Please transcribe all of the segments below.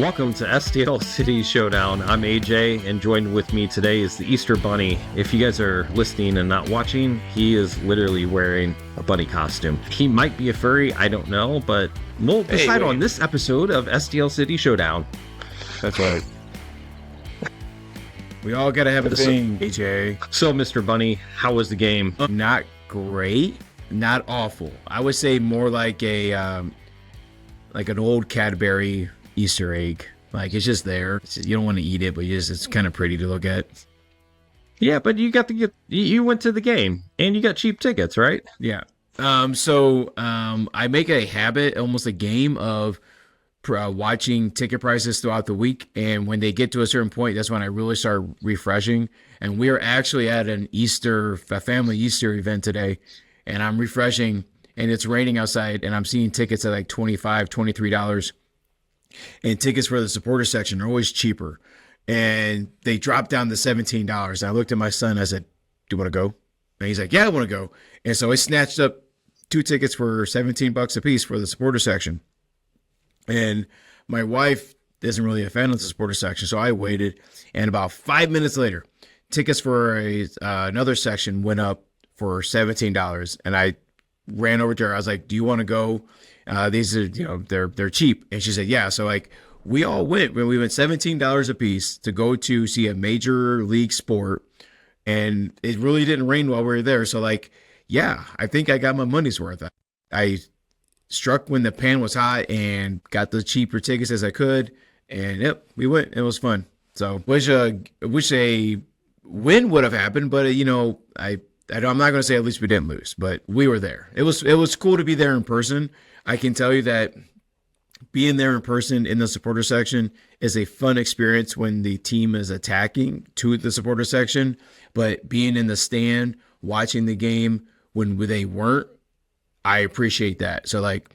Welcome to STL City Showdown. I'm AJ, and joined with me today is the Easter Bunny. If you guys are listening and not watching, he is literally wearing a bunny costume. He might be a furry, I don't know, but we'll decide on this episode of STL City Showdown. That's right. We all gotta have a thing, AJ. So, Mr. Bunny, how was the game? Not great, not awful. I would say more like an old Cadbury Easter egg. Like, it's just there. You don't want to eat it, but it's kind of pretty to look at. Yeah, but you went to the game and you got cheap tickets, right? Yeah. So I make a habit, almost a game of watching ticket prices throughout the week, and when they get to a certain point, that's when I really start refreshing. And we are actually at a family Easter event today, and I'm refreshing, and it's raining outside, and I'm seeing tickets at like $25, $23. And tickets for the supporter section are always cheaper. And they dropped down to $17. And I looked at my son, I said, "Do you want to go?" And he's like, "Yeah, I want to go." And so I snatched up 2 tickets for $17 a piece for the supporter section. And my wife isn't really a fan of the supporter section, so I waited. And about 5 minutes later, tickets for another section went up for $17. And I ran over to her. I was like, "Do you want to go? These are, they're cheap." And she said, "Yeah." So like we all went. We went $17 a piece to go to see a major league sport, and it really didn't rain while we were there. So like, yeah, I think I got my money's worth. I struck when the pan was hot and got the cheaper tickets as I could, and yep, we went. It was fun. So wish a win would have happened, but I'm not going to say at least we didn't lose, but we were there. It was cool to be there in person. I can tell you that being there in person in the supporter section is a fun experience when the team is attacking to the supporter section, but being in the stand, watching the game when they weren't, I appreciate that. So like,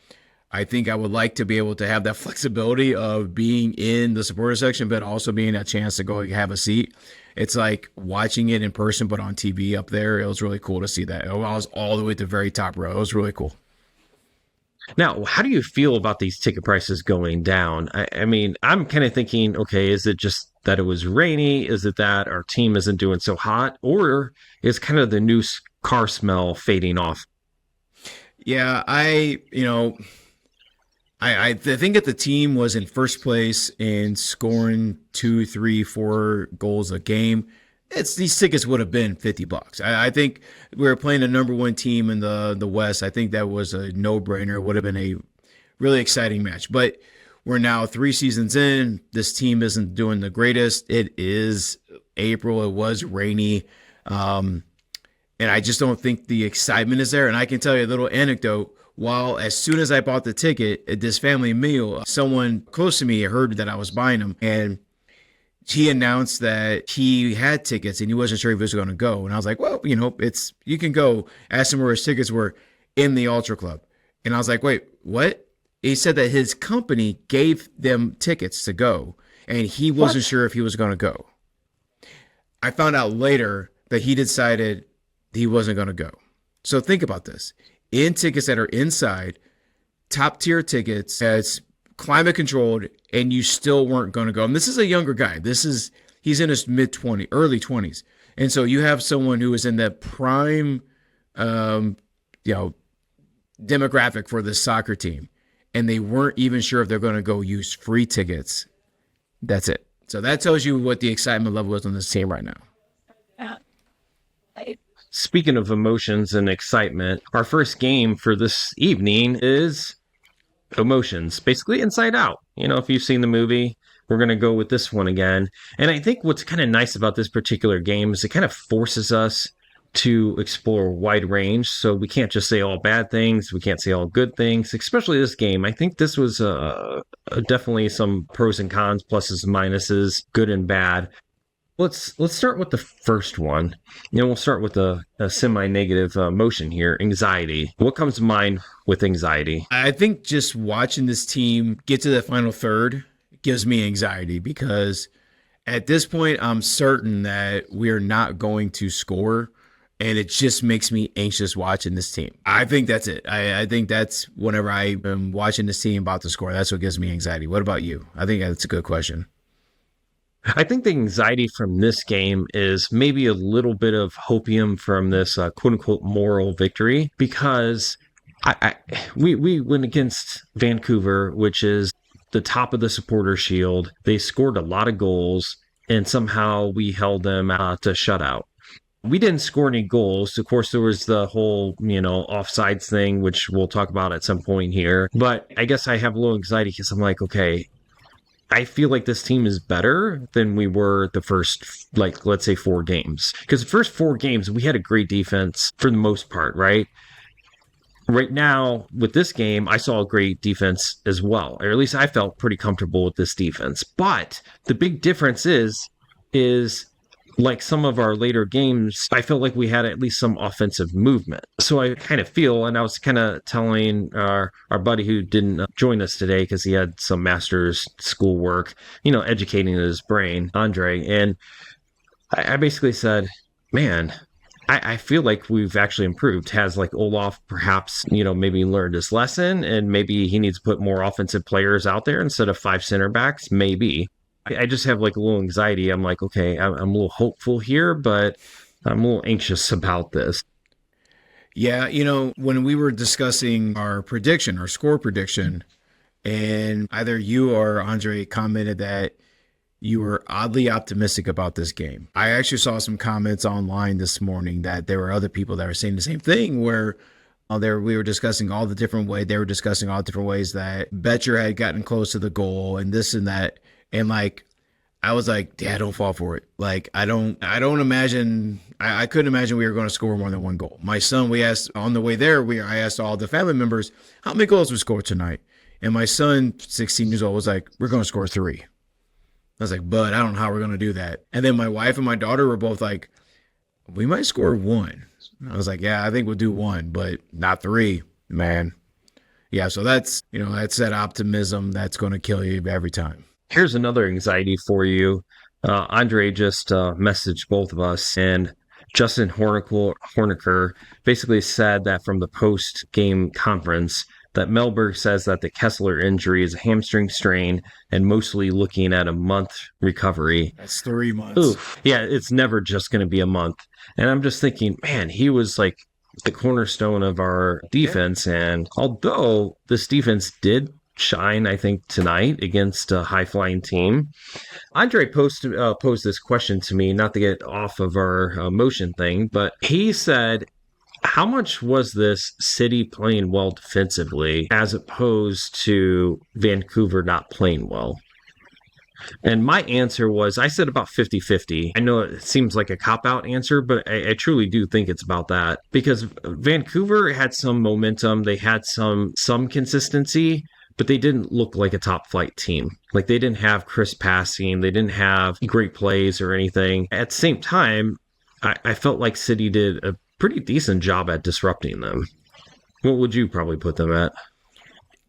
I think I would like to be able to have that flexibility of being in the supporter section, but also being a chance to go have a seat. It's like watching it in person, but on TV up there. It was really cool to see that. I was all the way at the very top row. It was really cool. Now, how do you feel about these ticket prices going down? I mean, I'm kind of thinking, okay, is it just that it was rainy? Is it that our team isn't doing so hot? Or is kind of the new car smell fading off? Yeah, I think that the team was in first place in scoring 2, 3, 4 goals a game. These tickets would have been $50. I think we were playing the number one team in the West. I think that was a no-brainer. It would have been a really exciting match. But we're now 3 seasons in. This team isn't doing the greatest. It is April. It was rainy. And I just don't think the excitement is there. And I can tell you a little anecdote. As soon as I bought the ticket at this family meal, someone close to me heard that I was buying them, and he announced that he had tickets and he wasn't sure if he was going to go. And I was like, well, you can go. Asked him where his tickets were. In the Ultra Club. And I was like, wait, what? He said that his company gave them tickets to go, and he wasn't sure if he was going to go. I found out later that he decided he wasn't going to go. So think about this. In tickets that are inside, top tier tickets that's climate controlled, and you still weren't going to go. And this is a younger guy. He's in his early 20s. And so you have someone who is in that prime, demographic for the soccer team, and they weren't even sure if they're going to go use free tickets. That's it. So that tells you what the excitement level is on this team right now. Speaking of emotions and excitement, our first game for this evening is Emotions, basically Inside Out. If you've seen the movie, we're going to go with this one again. And I think what's kind of nice about this particular game is it kind of forces us to explore a wide range. So we can't just say all bad things. We can't say all good things, especially this game. I think this was definitely some pros and cons, pluses and minuses, good and bad. Let's start with the first one. We'll start with a semi-negative emotion here, anxiety. What comes to mind with anxiety? I think just watching this team get to the final third gives me anxiety, because at this point, I'm certain that we're not going to score. and it just makes me anxious watching this team. I think that's it. I think that's whenever I am watching this team about to score, that's what gives me anxiety. What about you? I think that's a good question. I think the anxiety from this game is maybe a little bit of hopium from this quote unquote moral victory because we went against Vancouver, which is the top of the supporter shield. They scored a lot of goals, and somehow we held them to shutout. We didn't score any goals. Of course, there was the whole, offsides thing, which we'll talk about at some point here. But I guess I have a little anxiety because I'm like, okay, I feel like this team is better than we were the first, like, let's say 4 games. Because the first 4 games, we had a great defense for the most part, right? Right now, with this game, I saw a great defense as well. Or at least I felt pretty comfortable with this defense. But the big difference is like some of our later games, I felt like we had at least some offensive movement. So I kind of feel, and I was kind of telling our buddy who didn't join us today because he had some master's schoolwork, educating his brain, Andre. And I basically said, man, I feel like we've actually improved. Has like Olaf perhaps, maybe learned his lesson and maybe he needs to put more offensive players out there instead of 5 center backs? Maybe. I just have like a little anxiety. I'm like, okay, I'm a little hopeful here, but I'm a little anxious about this. Yeah, when we were discussing our score prediction, and either you or Andre commented that you were oddly optimistic about this game. I actually saw some comments online this morning that there were other people that were saying the same thing where we were discussing all the different ways, they were discussing all the different ways that Betcher had gotten close to the goal and this and that. And like, I was like, yeah, don't fall for it. Like, I don't imagine, I couldn't imagine we were going to score more than 1 goal. My son, we asked on the way there, I asked all the family members, how many goals we scored tonight? And my son, 16 years old, was like, we're going to score 3. I was like, but I don't know how we're going to do that. And then my wife and my daughter were both like, we might score 1. I was like, yeah, I think we'll do 1, but not 3, man. Yeah, so that's that optimism that's going to kill you every time. Here's another anxiety for you. Andre just messaged both of us, and Justin Horniker basically said that from the post-game conference that Melberg says that the Kessler injury is a hamstring strain and mostly looking at a month recovery. That's 3 months. Oof. Yeah, it's never just going to be a month. And I'm just thinking, man, he was like the cornerstone of our defense. Yeah. And although this defense did shine, I think, tonight against a high-flying team, Andre posed this question to me, not to get off of our motion thing, but he said, how much was this City playing well defensively as opposed to Vancouver not playing well? And my answer was, I said about 50-50. I know it seems like a cop-out answer, but I truly do think it's about that. Because Vancouver had some momentum, they had some consistency, but they didn't look like a top-flight team. Like, they didn't have crisp passing, they didn't have great plays or anything. At the same time, I felt like City did a pretty decent job at disrupting them. What would you probably put them at?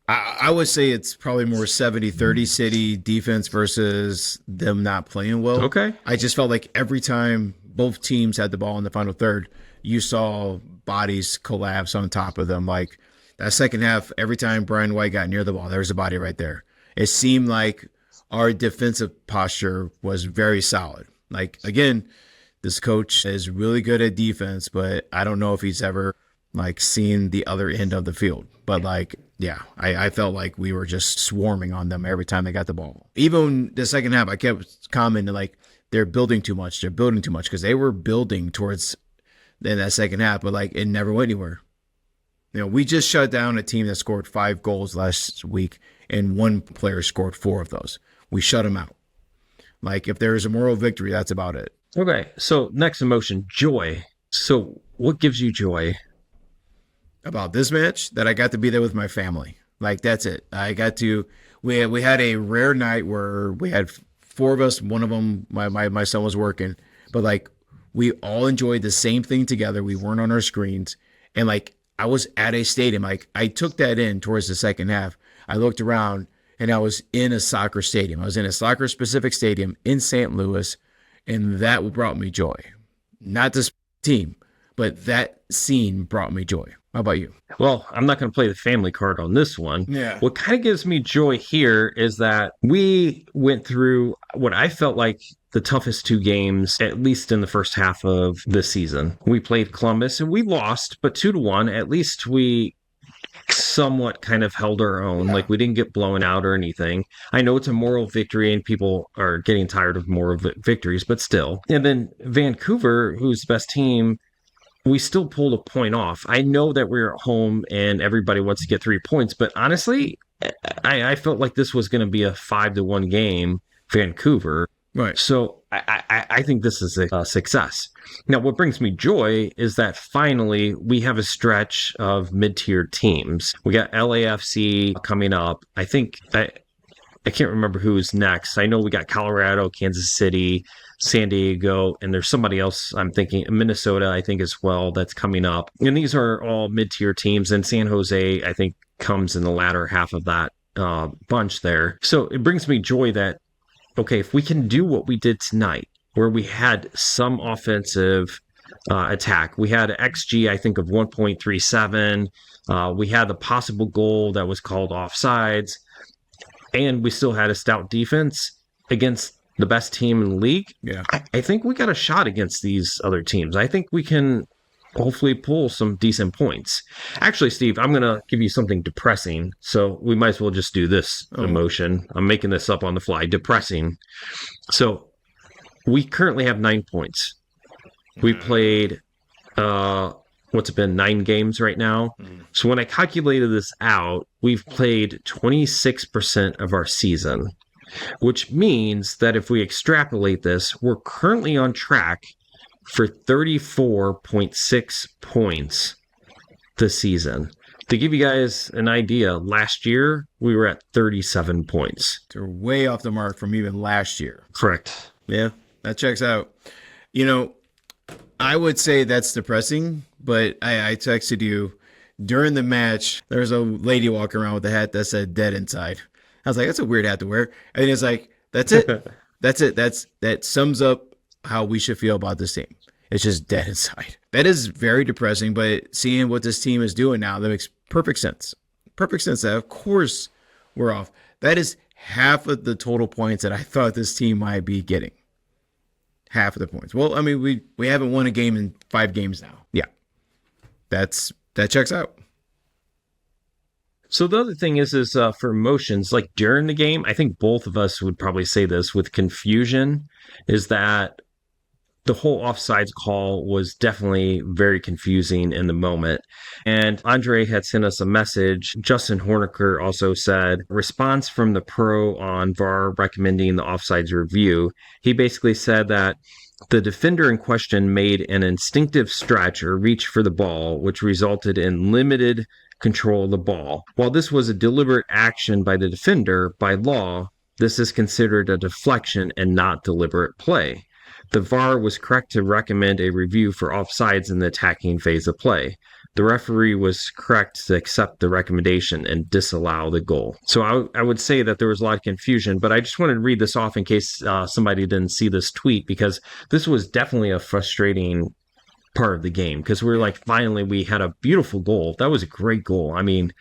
I would say it's probably more 70-30 City defense versus them not playing well. Okay. I just felt like every time both teams had the ball in the final third, you saw bodies collapse on top of them. Like that second half, every time Brian White got near the ball, there was a body right there. It seemed like our defensive posture was very solid. Like, again, this coach is really good at defense, but I don't know if he's ever like seen the other end of the field. But like, yeah, I felt like we were just swarming on them every time they got the ball. Even the second half, I kept commenting like they're building too much. They're building too much because they were building towards in that second half, but like it never went anywhere. We just shut down a team that scored 5 goals last week, and 1 player scored 4 of those. We shut them out. Like if there is a moral victory, that's about it. Okay, so next emotion, joy. So what gives you joy? About this match, that I got to be there with my family. Like that's it. I got to. We had a rare night where we had 4 of us. One of them, my son was working, but like we all enjoyed the same thing together. We weren't on our screens, and like I was at a stadium. Like I took that in towards the second half. I looked around and I was in a soccer stadium. I was in a soccer specific stadium in St. Louis, and that brought me joy. Not this team, but that scene brought me joy. How about you? Well, I'm not going to play the family card on this one. Yeah. What kind of gives me joy here is that we went through what I felt like the toughest two games, at least in the first half of this season. We played Columbus and we lost, but 2-1. At least we somewhat kind of held our own. Like, we didn't get blown out or anything. I know it's a moral victory and people are getting tired of moral victories, but still. And then Vancouver, who's the best team, we still pulled a point off. I know that we're at home and everybody wants to get 3 points, but honestly, I felt like this was going to be a 5-1 game, Vancouver. Right. So I think this is a success. Now, what brings me joy is that finally we have a stretch of mid-tier teams. We got LAFC coming up. I can't remember who's next. I know we got Colorado, Kansas City, San Diego, and there's somebody else I'm thinking, Minnesota, I think, as well, that's coming up. And these are all mid-tier teams, and San Jose, I think, comes in the latter half of that bunch there. So it brings me joy that, okay, if we can do what we did tonight, where we had some offensive attack, we had an XG, I think, of 1.37. We had the possible goal that was called offsides, and we still had a stout defense against the best team in the league. Yeah. I think we got a shot against these other teams. I think we can hopefully pull some decent points. Actually, Steve, I'm going to give you something depressing. So we might as well just do this emotion. I'm making this up on the fly. Depressing. So we currently have 9 points. We played, what's it been, 9 games right now? So when I calculated this out, we've played 26% of our season, which means that if we extrapolate this, we're currently on track for 34.6 points this season. To give you guys an idea, last year we were at 37 points. So we're way off the mark from even last year. Correct. Yeah, that checks out. You know, I would say that's depressing, but I texted you during the match. There was a lady walking around with a hat that said "dead" inside. I was like, that's a weird hat to wear. And it's like, that's it. That's it. That sums up how we should feel about this team. It's just dead inside. That is very depressing, but seeing what this team is doing now, that makes perfect sense. Perfect sense that, of course, we're off. That is half of the total points that I thought this team might be getting. Half of the points. Well, I mean, we haven't won a game in 5 games now. Yeah. That checks out. So the other thing is for emotions, like during the game, I think both of us would probably say this with confusion, is that the whole offsides call was definitely very confusing in the moment. And Andre had sent us a message. Justin Horniker also said, response from the pro on VAR recommending the offsides review. He basically said that the defender in question made an instinctive stretch or reach for the ball, which resulted in limited control of the ball. While this was a deliberate action by the defender, by law, this is considered a deflection and not deliberate play. The VAR was correct to recommend a review for offsides in the attacking phase of play. The referee was correct to accept the recommendation and disallow the goal. So I would say that there was a lot of confusion, but I just wanted to read this off in case somebody didn't see this tweet, because this was definitely a frustrating part of the game, because we were like, finally, we had a beautiful goal. That was a great goal. I mean,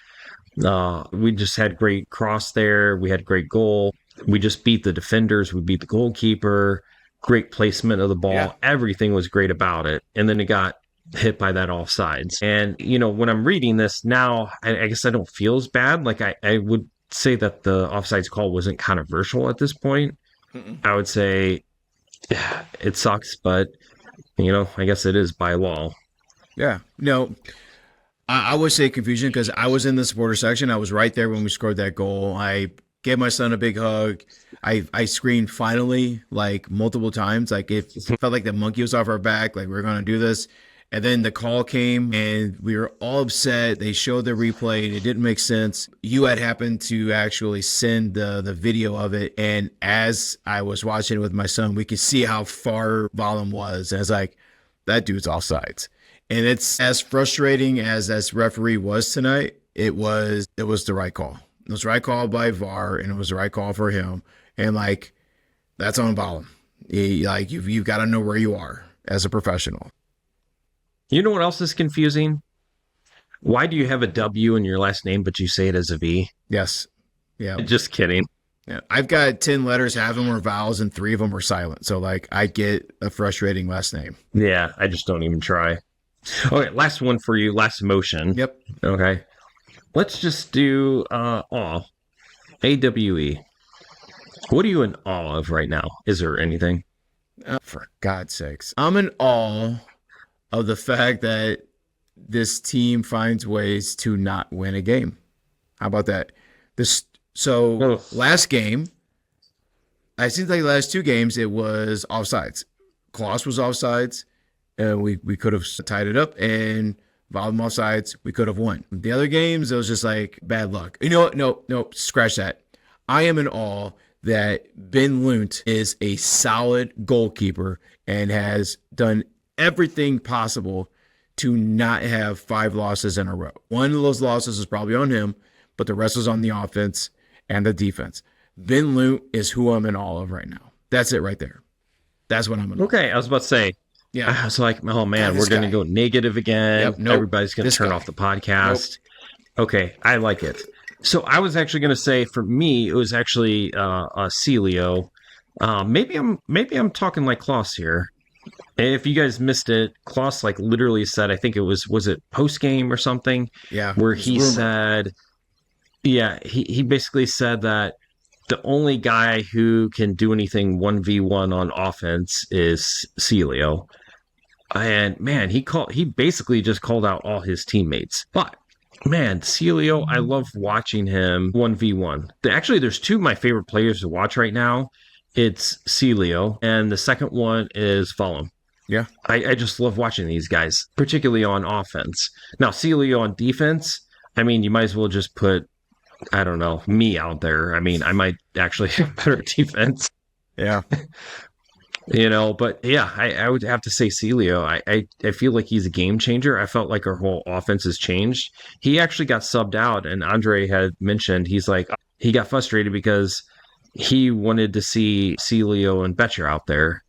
we just had great cross there. We had great goal. We just beat the defenders. We beat the goalkeeper. Great placement of the ball. Yeah. Everything was great about it. And then it got hit by that offsides. And, you know, when I'm reading this now, I guess I don't feel as bad. Like I would say that the offsides call wasn't controversial at this point. I would say it sucks, but, you know, I guess it is by law. Yeah. No, I would say confusion because I was in the supporter section. I was right there when we scored that goal. I gave my son a big hug. I screamed finally like multiple times. Like it felt like the monkey was off our back. Like we're going to do this. And then the call came and we were all upset. They showed the replay and it didn't make sense. You had happened to actually send the video of it. And as I was watching it with my son, we could see how far Volume was. And it's like, that dude's offsides. And it's as frustrating as referee was tonight. It was the right call. It was the right call by VAR, and it was the right call for him. And like, that's on Volume. Like you've got to know where you are as a professional. You know what else is confusing? Why do you have a W in your last name, but you say it as a V? Yes. Yeah. Just kidding. Yeah. I've got 10 letters, half of them are vowels, and 3 of them are silent. So, like, I get a frustrating last name. Yeah, I just don't even try. Okay, last one for you, last motion. Yep. Okay. Let's just do awe. AWE. What are you in awe of right now? Is there anything? For God's sakes. I'm in awe of the fact that this team finds ways to not win a game. How about that? So last game, I think like the last 2 games, it was offsides. Klaus was offsides, and we could have tied it up, and Volume offsides, we could have won. The other games, it was just like bad luck. You know what? No, scratch that. I am in awe that Ben Lunt is a solid goalkeeper and has done everything possible to not have 5 losses in a row. One of those losses is probably on him, but the rest was on the offense and the defense. Ben Lunt is who I'm in awe of right now. That's it right there. That's what I'm in awe of. Okay, I was about to say. Yeah. I was like, oh man, God, we're going to guy. go negative again. Yep, nope. Everybody's going to This turn guy. off the podcast. Okay, I like it. So I was actually going to say for me, it was actually Celio. Maybe I'm talking like Klaus here. If you guys missed it, Klaus like literally said, I think it was it post game or something, Yeah. where it was he rumored. said, yeah, he basically said that the only guy who can do anything 1v1 on offense is Celio. And man, he basically just called out all his teammates. But man, Celio, I love watching him 1v1. Actually, there's 2 of my favorite players to watch right now. It's Celio, and the second one is Fulham. Yeah. I just love watching these guys, particularly on offense. Now, Celio on defense, I mean, you might as well just put, I don't know, me out there. I mean, I might actually have better defense. Yeah. But yeah, I would have to say Celio. I feel like he's a game changer. I felt like our whole offense has changed. He actually got subbed out, and Andre had mentioned he's like, he got frustrated because he wanted to see Celio and Betcher out there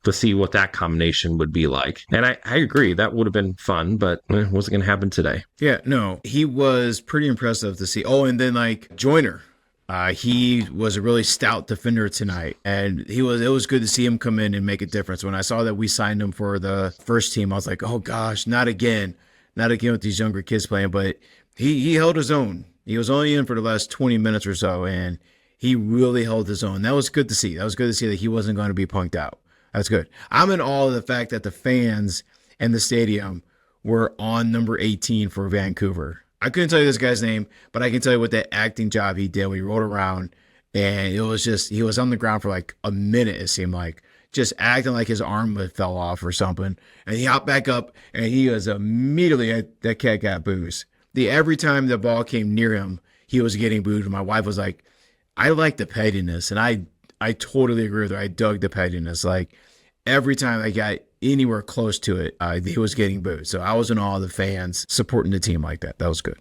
to see what that combination would be like. And I agree, that would have been fun, but it wasn't going to happen today. Yeah, no, he was pretty impressive to see. Oh, and then like Joyner. He was a really stout defender tonight, and it was good to see him come in and make a difference. When I saw that we signed him for the first team, I was like, oh gosh, not again with these younger kids playing. But he held his own. He was only in for the last 20 minutes or so, and he really held his own. That was good to see. That was good to see that he wasn't going to be punked out. That's good. I'm in awe of the fact that the fans and the stadium were on number 18 for Vancouver. I couldn't tell you this guy's name, but I can tell you what that acting job he did when he rolled around. And it was just, he was on the ground for like a minute, it seemed like, just acting like his arm fell off or something. And he hopped back up, and he was immediately, that cat got booze. Every time the ball came near him, he was getting booed. And my wife was like, I like the pettiness. And I totally agree with her. I dug the pettiness. Like every time I got anywhere close to it, he was getting booed. So I was in awe of the fans supporting the team like that. That was good.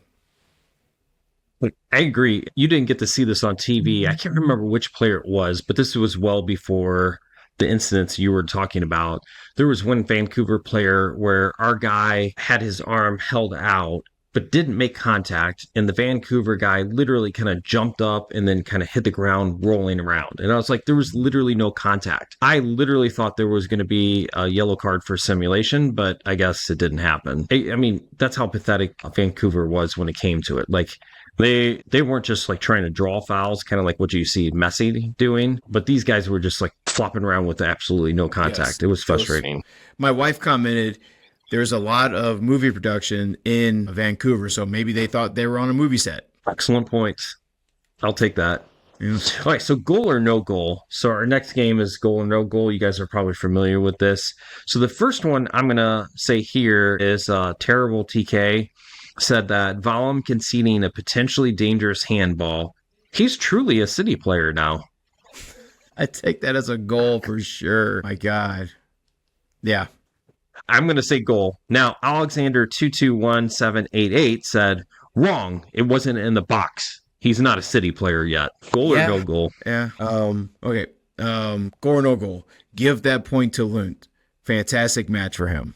I agree. You didn't get to see this on TV. I can't remember which player it was, but this was well before the incidents you were talking about. There was one Vancouver player where our guy had his arm held out but didn't make contact, and the Vancouver guy literally kind of jumped up and then kind of hit the ground rolling around. And I was like, there was literally no contact. I literally thought there was going to be a yellow card for simulation, but I guess it didn't happen. I mean, that's how pathetic Vancouver was when it came to it. Like, they weren't just like trying to draw fouls, kind of like what you see Messi doing, but these guys were just like flopping around with absolutely no contact. Yes, it was frustrating. My wife commented, there's a lot of movie production in Vancouver, so maybe they thought they were on a movie set. Excellent points. I'll take that. Yeah. All right, so goal or no goal. So our next game is goal or no goal. You guys are probably familiar with this. So the first one I'm going to say here is Terrible TK said that Valum conceding a potentially dangerous handball. He's truly a City player now. I take that as a goal for sure. My God. Yeah. I'm going to say goal. Now, Alexander 221788 said, wrong. It wasn't in the box. He's not a City player yet. Goal or no goal? Yeah. Okay. Goal or no goal. Give that point to Lunt. Fantastic match for him.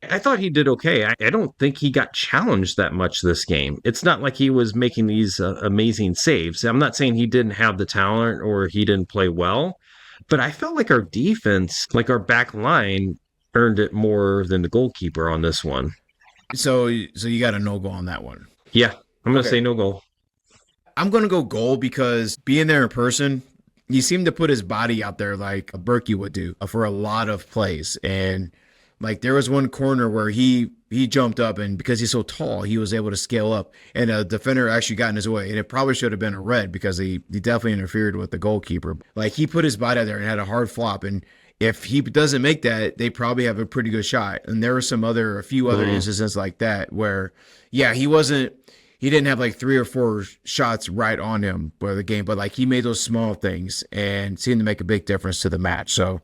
I thought he did okay. I don't think he got challenged that much this game. It's not like he was making these amazing saves. I'm not saying he didn't have the talent or he didn't play well, but I felt like our defense, like our back line, earned it more than the goalkeeper on this one. So you got a no goal on that one. Yeah, I'm going to Okay. say no goal. I'm gonna go goal because being there in person, he seemed to put his body out there like a Berkey would do for a lot of plays. And like there was one corner where he jumped up, and because he's so tall, he was able to scale up, and a defender actually got in his way, and it probably should have been a red because he definitely interfered with the goalkeeper. Like he put his body out there and had a hard flop, and if he doesn't make that, they probably have a pretty good shot. And there were a few other instances like that where, yeah, he didn't have like 3 or 4 shots right on him for the game, but like he made those small things and seemed to make a big difference to the match. So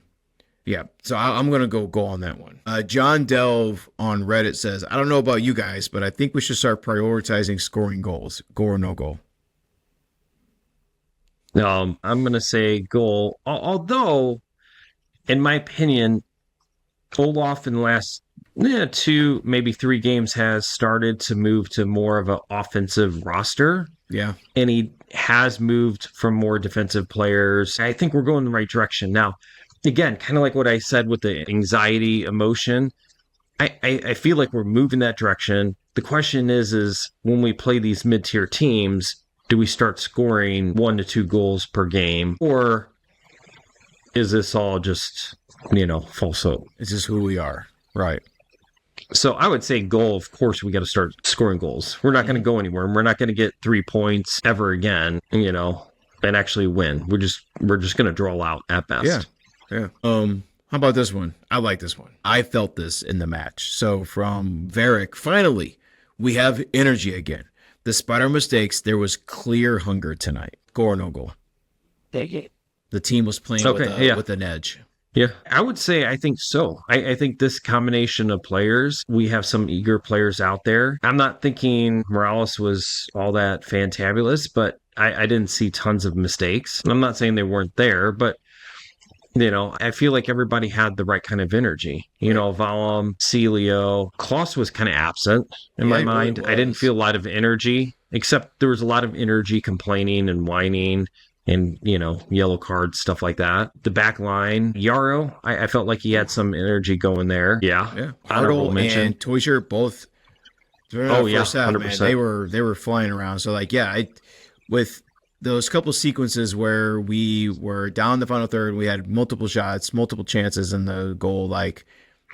yeah, so I'm gonna go on that one. John Delve on Reddit says, I don't know about you guys, but I think we should start prioritizing scoring goals, goal or no goal. I'm going to say goal. Although, in my opinion, Olaf in the last 2, maybe 3 games has started to move to more of an offensive roster. Yeah, And he has moved from more defensive players. I think we're going in the right direction. Now, again, kind of like what I said with the anxiety emotion, I feel like we're moving that direction. The question is when we play these mid-tier teams, do we start scoring 1 to 2 goals per game? Or is this all just, false hope? it's just who we are. Right. So I would say goal, of course, we got to start scoring goals. We're not going to go anywhere. We're not going to get 3 points ever again, and actually win. We're just going to draw out at best. Yeah. Yeah. How about this one? I like this one. I felt this in the match. So from Varric, finally, we have energy again. Despite our mistakes, there was clear hunger tonight. Goal or no goal? Take it. The team was playing with an edge. Yeah, I would say I think so. I think this combination of players, we have some eager players out there. I'm not thinking Morales was all that fantabulous, but I didn't see tons of mistakes. I'm not saying they weren't there, but I feel like everybody had the right kind of energy. Valum, Celio, Klaus was kind of absent in my mind. I didn't feel a lot of energy, except there was a lot of energy complaining and whining and, yellow cards, stuff like that. The back line, Yarrow, I felt like he had some energy going there. Yeah. Yeah. Hartle and Toysher both. First half, 100%. Man, they were flying around. So with those couple sequences where we were down the final third, we had multiple shots, multiple chances in the goal. Like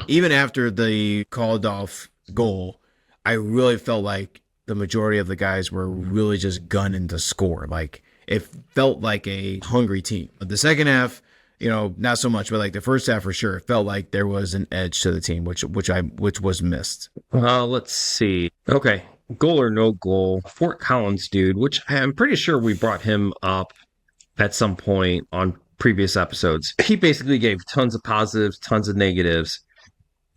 even after the called off goal, I really felt like the majority of the guys were really just gunning to score. Like it felt like a hungry team. The second half, not so much, but like the first half for sure, it felt like there was an edge to the team, which was missed. Let's see. Okay. Goal or no goal, Fort Collins dude, which I'm pretty sure we brought him up at some point on previous episodes. He basically gave tons of positives, tons of negatives.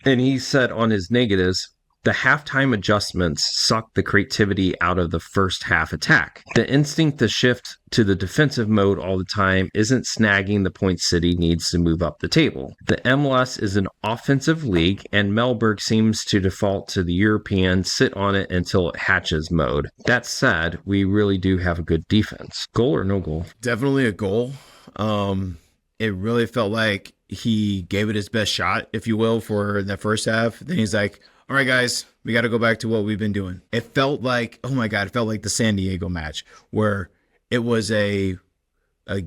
And he said on his negatives, the halftime adjustments sucked the creativity out of the first half attack. The instinct to shift to the defensive mode all the time isn't snagging the points City needs to move up the table. The MLS is an offensive league, and Melberg seems to default to the European sit on it until it hatches mode. That said, we really do have a good defense. Goal or no goal? Definitely a goal. It really felt like he gave it his best shot, if you will, for the first half. Then he's like, all right, guys, we got to go back to what we've been doing. It felt like, oh my God, it felt like the San Diego match where it was a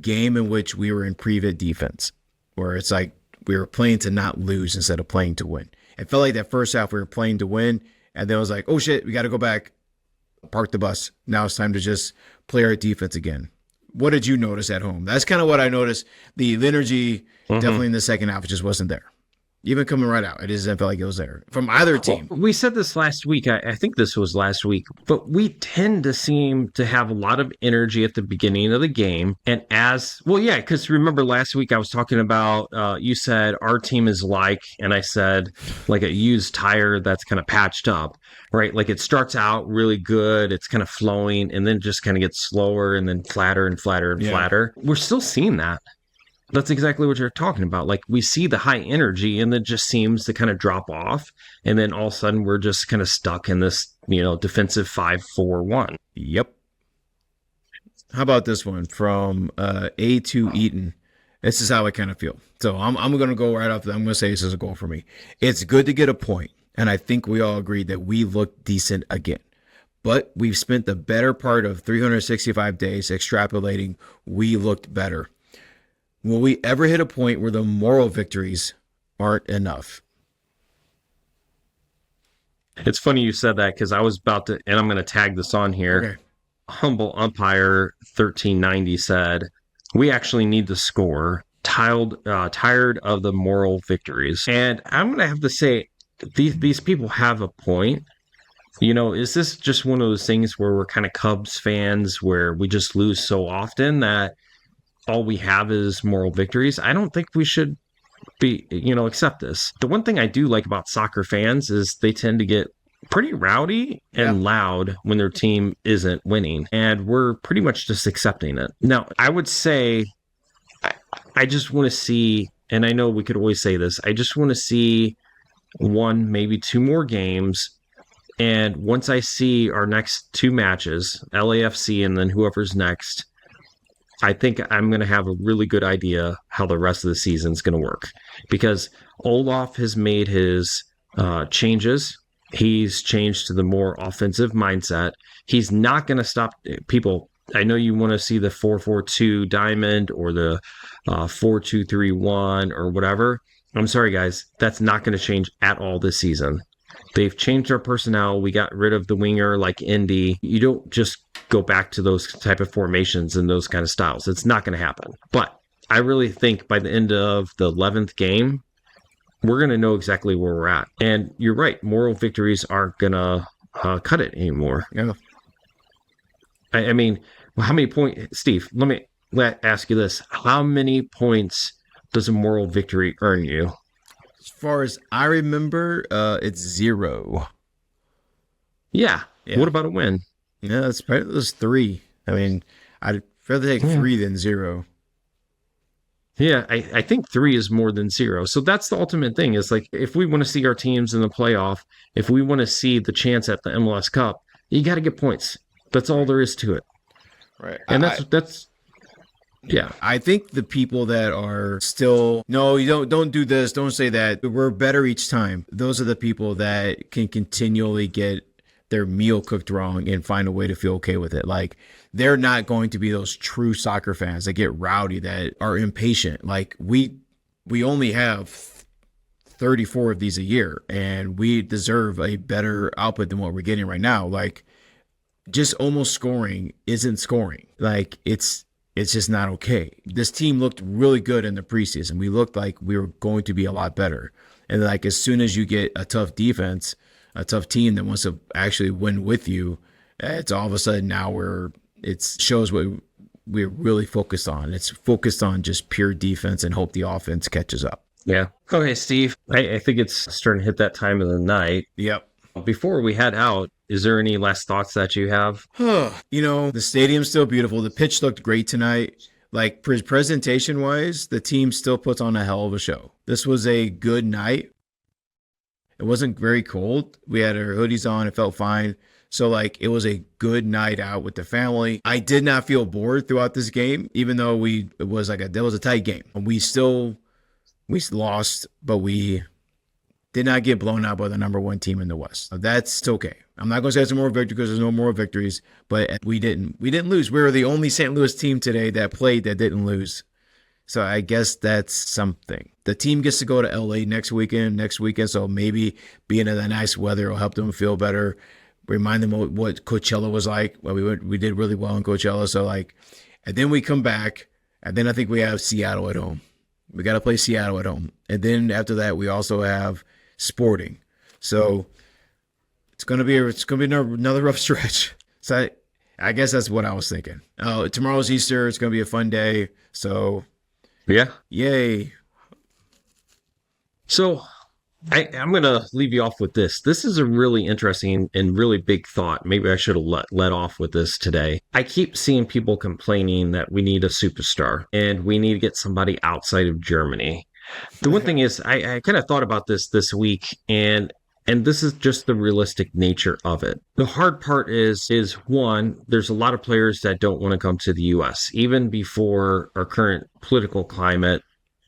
game in which we were in prevent defense, where it's like we were playing to not lose instead of playing to win. It felt like that first half we were playing to win, and then it was like, oh shit, we got to go back, park the bus. Now it's time to just play our defense again. What did you notice at home? That's kind of what I noticed. The energy definitely in the second half, it just wasn't there. Even coming right out, it doesn't feel like it was there from either team. Well, we said this last week. I think this was last week, but we tend to seem to have a lot of energy at the beginning of the game. And because remember last week I was talking about, you said our team is and I said like a used tire that's kind of patched up, right? Like it starts out really good, it's kind of flowing, and then just kind of gets slower and then flatter and flatter and flatter. We're still seeing that. That's exactly what you're talking about. Like we see the high energy and then just seems to kind of drop off. And then all of a sudden we're just kind of stuck in this, defensive 5-4-1. Yep. How about this one from A2 Eaton? This is how I kind of feel. So I'm going to go right off. I'm going to say this is a goal for me. It's good to get a point, and I think we all agree that we look decent again. But we've spent the better part of 365 days extrapolating we looked better. Will we ever hit a point where the moral victories aren't enough? It's funny you said that because I was about to, and I'm going to tag this on here. Okay. Humble Umpire 1390 said, "We actually need to score. Tired of the moral victories." And I'm going to have to say, these people have a point. Is this just one of those things where we're kind of Cubs fans where we just lose so often that all we have is moral victories? I don't think we should accept this. The one thing I do like about soccer fans is they tend to get pretty rowdy and loud when their team isn't winning. And we're pretty much just accepting it. Now, I would say I just want to see, and I know we could always say this, I just want to see one, maybe two more games. And once I see our next two matches, LAFC and then whoever's next, I think I'm going to have a really good idea how the rest of the season is going to work. Because Olaf has made his changes. He's changed to the more offensive mindset. He's not going to stop people. I know you want to see the 4-4-2 diamond or the 4-2-3-1 or whatever. I'm sorry, guys. That's not going to change at all this season. They've changed our personnel. We got rid of the winger like Indy. You don't just go back to those type of formations and those kind of styles. It's not going to happen. But I really think by the end of the 11th game, we're going to know exactly where we're at. And you're right. Moral victories aren't going to cut it anymore. Yeah. I mean, how many points, Steve, let ask you this. How many points does a moral victory earn you? As far as I remember, it's 0. Yeah. Yeah. What about a win? Yeah, it's probably those 3. I mean, I'd rather take 3 than 0. Yeah, I think 3 is more than 0. So that's the ultimate thing is like, if we want to see our teams in the playoff, if we want to see the chance at the MLS Cup, you got to get points. That's all there is to it. Right. And that's yeah. I think the people that are still, no, you don't do this, don't say that, we're better each time. Those are the people that can continually get their meal cooked wrong and find a way to feel okay with it. Like, they're not going to be those true soccer fans that get rowdy, that are impatient. Like, we only have 34 of these a year, and we deserve a better output than what we're getting right now. Like, just almost scoring isn't scoring. Like, it's just not okay. This team looked really good in the preseason. We looked like we were going to be a lot better. And like, as soon as you get a tough defense, a tough team that wants to actually win with you, it's all of a sudden now it shows what we're really focused on. It's focused on just pure defense and hope the offense catches up. Yeah. Okay, Steve, I think it's starting to hit that time of the night. Yep. Before we head out, is there any last thoughts that you have? The stadium's still beautiful. The pitch looked great tonight. Like, presentation wise, the team still puts on a hell of a show. This was a good night. It wasn't very cold. We had our hoodies on. It felt fine. So, like, it was a good night out with the family. I did not feel bored throughout this game, even though it was a tight game. We lost, but we did not get blown out by the number 1 team in the West. That's okay. I'm not going to say it's a moral victory because there's no more victories, but we didn't lose. We were the only St. Louis team today that played that didn't lose. So I guess that's something. The team gets to go to LA next weekend, so maybe being in the nice weather will help them feel better. Remind them of what Coachella was like. Well, we did really well in Coachella. So and then we come back, and then I think we have Seattle at home. We got to play Seattle at home. And then after that, we also have Sporting. So it's gonna be another rough stretch. So I guess that's what I was thinking. Tomorrow's Easter. It's gonna be a fun day. So Yeah. yay. So I'm going to leave you off with this. This is a really interesting and really big thought. Maybe I should have let off with this today. I keep seeing people complaining that we need a superstar and we need to get somebody outside of Germany. The one thing is, I kind of thought about this week, and this is just the realistic nature of it. The hard part is one, there's a lot of players that don't want to come to the U.S. Even before our current political climate,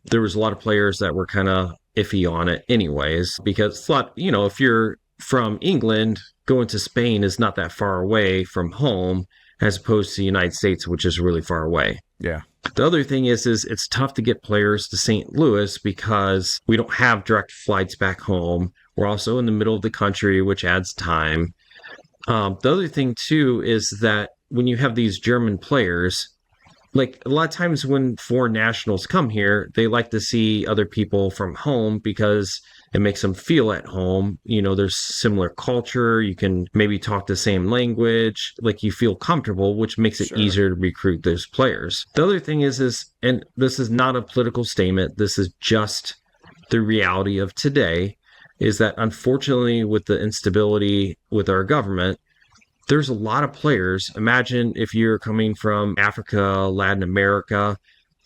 there was a lot of players that were kind of iffy on it anyways, because thought, if you're from England, going to Spain is not that far away from home as opposed to the United States, which is really far away. Yeah. The other thing is it's tough to get players to St. Louis because we don't have direct flights back home. We're also in the middle of the country, which adds time. The other thing too is that when you have these German players, like a lot of times when foreign nationals come here, they like to see other people from home because it makes them feel at home. There's similar culture. You can maybe talk the same language, like you feel comfortable, which makes it easier to recruit those players. The other thing is, and this is not a political statement, this is just the reality of today, is that unfortunately with the instability with our government, there's a lot of players. Imagine if you're coming from Africa, Latin America,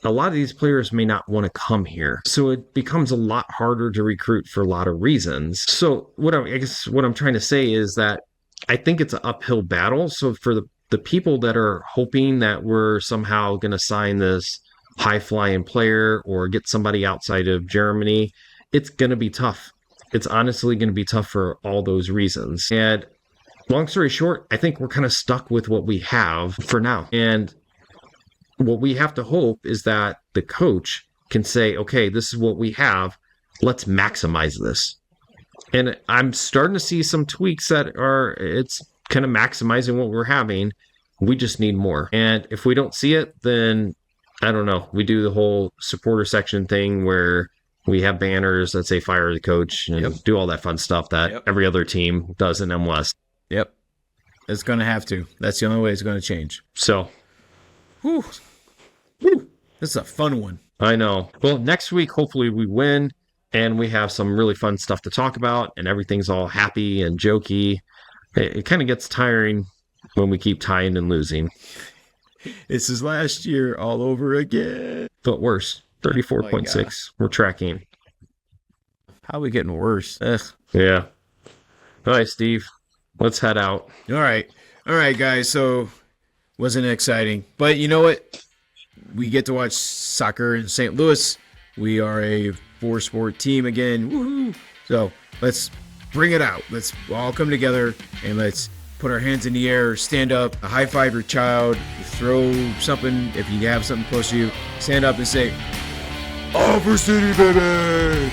a lot of these players may not want to come here. So it becomes a lot harder to recruit for a lot of reasons. So what I'm trying to say is that I think it's an uphill battle. So for the people that are hoping that we're somehow going to sign this high flying player or get somebody outside of Germany, it's going to be tough. It's honestly going to be tough for all those reasons. And long story short, I think we're kind of stuck with what we have for now. And what we have to hope is that the coach can say, okay, this is what we have. Let's maximize this. And I'm starting to see some tweaks that it's kind of maximizing what we're having. We just need more. And if we don't see it, then I don't know. We do the whole supporter section thing where we have banners that say fire the coach and do all that fun stuff that every other team does in MLS. Yep. It's going to have to. That's the only way it's going to change. So, whew. This is a fun one. I know. Well, next week, hopefully we win and we have some really fun stuff to talk about and everything's all happy and jokey. It kind of gets tiring when we keep tying and losing. This is last year all over again. But worse. 34.6. We're tracking. How are we getting worse? Yeah. All right, Steve. Let's head out. All right, guys. So, wasn't exciting. But you know what? We get to watch soccer in St. Louis. We are a 4-sport team again. Woohoo! So, let's bring it out. Let's all come together and let's put our hands in the air, stand up, high-five your child, throw something. If you have something close to you, stand up and say, "Offer City, baby!"